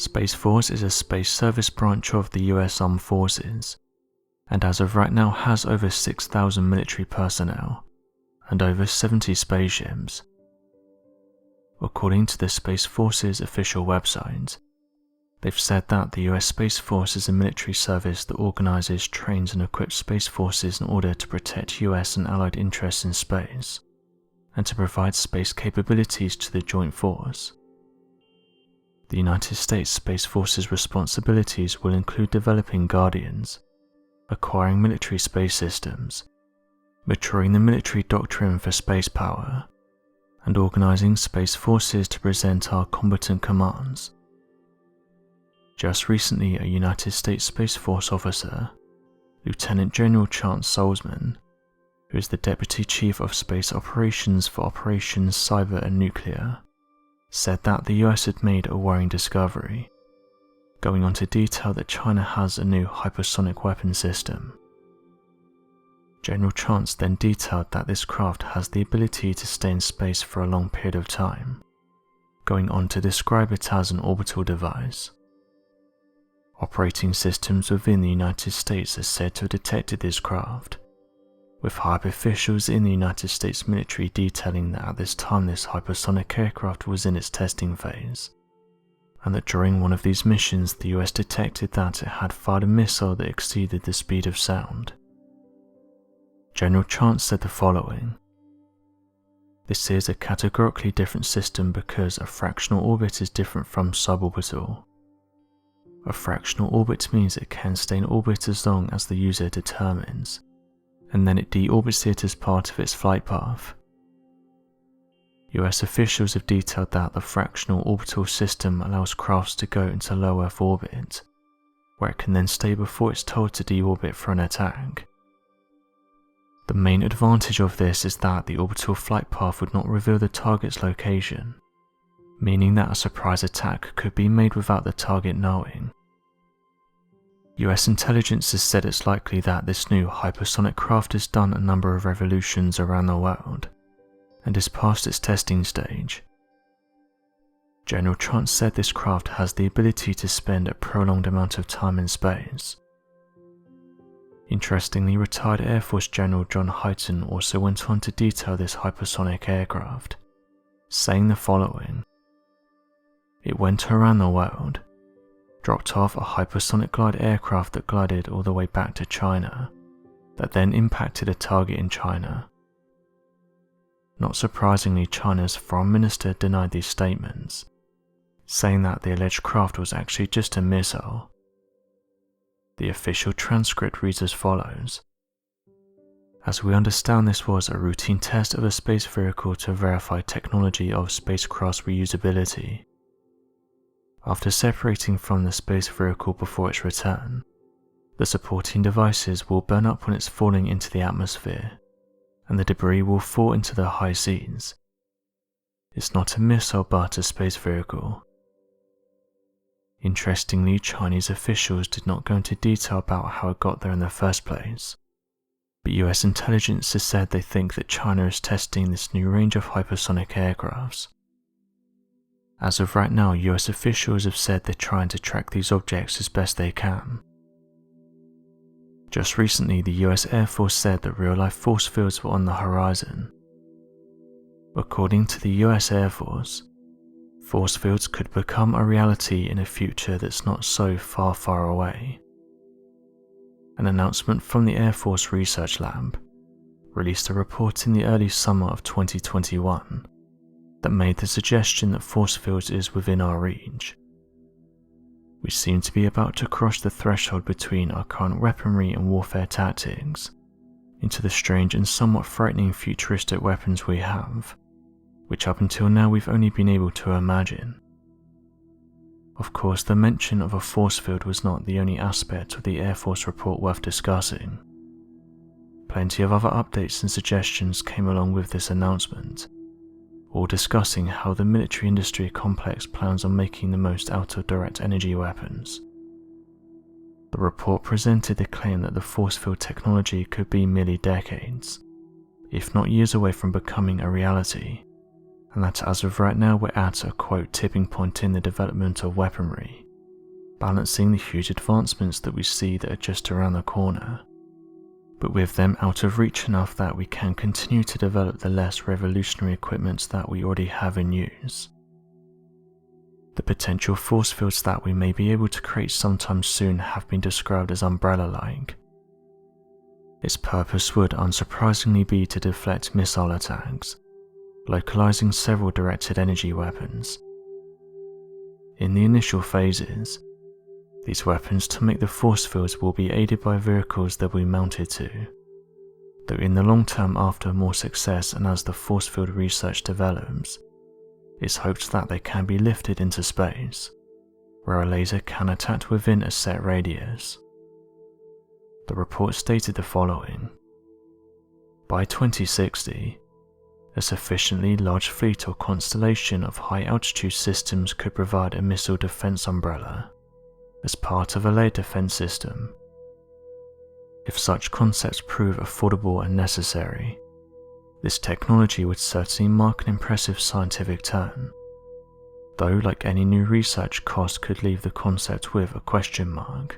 Space Force is a space service branch of the US Armed Forces, and as of right now has over 6,000 military personnel and over 70 spaceships. According to the Space Force's official website, they've said that the US Space Force is a military service that organizes, trains and equips space forces in order to protect US and allied interests in space, and to provide space capabilities to the joint force. The United States Space Force's responsibilities will include developing Guardians, acquiring military space systems, maturing the military doctrine for space power, and organizing space forces to present our combatant commands. Just recently, a United States Space Force officer, Lieutenant General Chance Salzman, who is the Deputy Chief of Space Operations for Operations Cyber and Nuclear, said that the US had made a worrying discovery, going on to detail that China has a new hypersonic weapon system. General Chance then detailed that this craft has the ability to stay in space for a long period of time, going on to describe it as an orbital device. Operating systems within the United States are said to have detected this craft, with high officials in the United States military detailing that at this time this hypersonic aircraft was in its testing phase, and that during one of these missions the US detected that it had fired a missile that exceeded the speed of sound. General Chance said the following: "This is a categorically different system because a fractional orbit is different from suborbital. A fractional orbit means it can stay in orbit as long as the user determines, and then it deorbits it as part of its flight path. US officials have detailed that the fractional orbital system allows crafts to go into low Earth orbit, where it can then stay before it's told to deorbit for an attack. The main advantage of this is that the orbital flight path would not reveal the target's location, meaning that a surprise attack could be made without the target knowing. US intelligence has said it's likely that this new hypersonic craft has done a number of revolutions around the world, and is past its testing stage. General Chance said this craft has the ability to spend a prolonged amount of time in space. Interestingly, retired Air Force General John Hyten also went on to detail this hypersonic aircraft, saying the following: "It went around the world, dropped off a hypersonic glide aircraft that glided all the way back to China, that then impacted a target in China." Not surprisingly, China's foreign minister denied these statements, saying that the alleged craft was actually just a missile. The official transcript reads as follows: "As we understand, this was a routine test of a space vehicle to verify technology of spacecraft's reusability. After separating from the space vehicle before its return, the supporting devices will burn up when it's falling into the atmosphere, and the debris will fall into the high seas. It's not a missile but a space vehicle." Interestingly, Chinese officials did not go into detail about how it got there in the first place, but US intelligence has said they think that China is testing this new range of hypersonic aircrafts. As of right now, US officials have said they're trying to track these objects as best they can. Just recently, the US Air Force said that real-life force fields were on the horizon. According to the US Air Force, force fields could become a reality in a future that's not so far away. An announcement from the Air Force Research Lab released a report in the early summer of 2021 that made the suggestion that force fields is within our reach. "We seem to be about to cross the threshold between our current weaponry and warfare tactics into the strange and somewhat frightening futuristic weapons we have, which up until now we've only been able to imagine." Of course, the mention of a force field was not the only aspect of the Air Force report worth discussing. Plenty of other updates and suggestions came along with this announcement, all discussing how the military industry complex plans on making the most out of direct energy weapons. The report presented the claim that the force field technology could be merely decades, if not years away from becoming a reality, and that as of right now we're at a quote tipping point in the development of weaponry, balancing the huge advancements that we see that are just around the corner, but with them out of reach enough that we can continue to develop the less revolutionary equipment that we already have in use. The potential force fields that we may be able to create sometime soon have been described as umbrella-like. Its purpose would unsurprisingly be to deflect missile attacks, localizing several directed energy weapons. In the initial phases, these weapons to make the force fields will be aided by vehicles they'll be mounted to, though in the long term, after more success and as the force field research develops, it's hoped that they can be lifted into space, where a laser can attack within a set radius. The report stated the following: by 2060, a sufficiently large fleet or constellation of high-altitude systems could provide a missile defense umbrella as part of a layered defense system. If such concepts prove affordable and necessary, this technology would certainly mark an impressive scientific turn, though like any new research, cost could leave the concept with a question mark.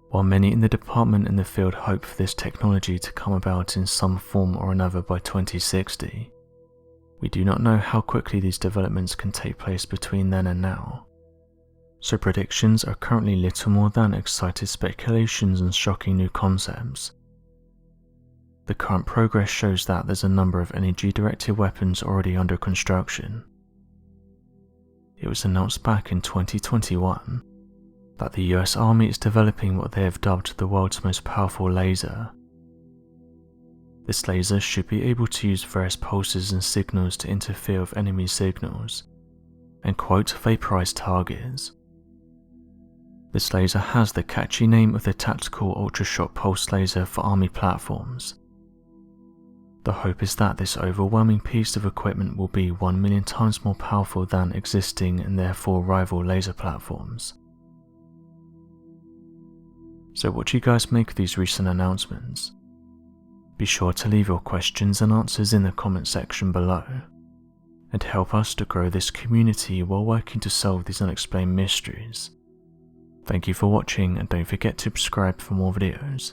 While many in the department and the field hope for this technology to come about in some form or another by 2060, we do not know how quickly these developments can take place between then and now, so predictions are currently little more than excited speculations and shocking new concepts. The current progress shows that there's a number of energy-directed weapons already under construction. It was announced back in 2021 that the US Army is developing what they have dubbed the world's most powerful laser. This laser should be able to use various pulses and signals to interfere with enemy signals and, quote, vaporize targets. This laser has the catchy name of the Tactical Ultrashot Pulse Laser for Army platforms. The hope is that this overwhelming piece of equipment will be 1 million times more powerful than existing and therefore rival laser platforms. So what do you guys make of these recent announcements? Be sure to leave your questions and answers in the comment section below, and help us to grow this community while working to solve these unexplained mysteries. Thank you for watching, and don't forget to subscribe for more videos.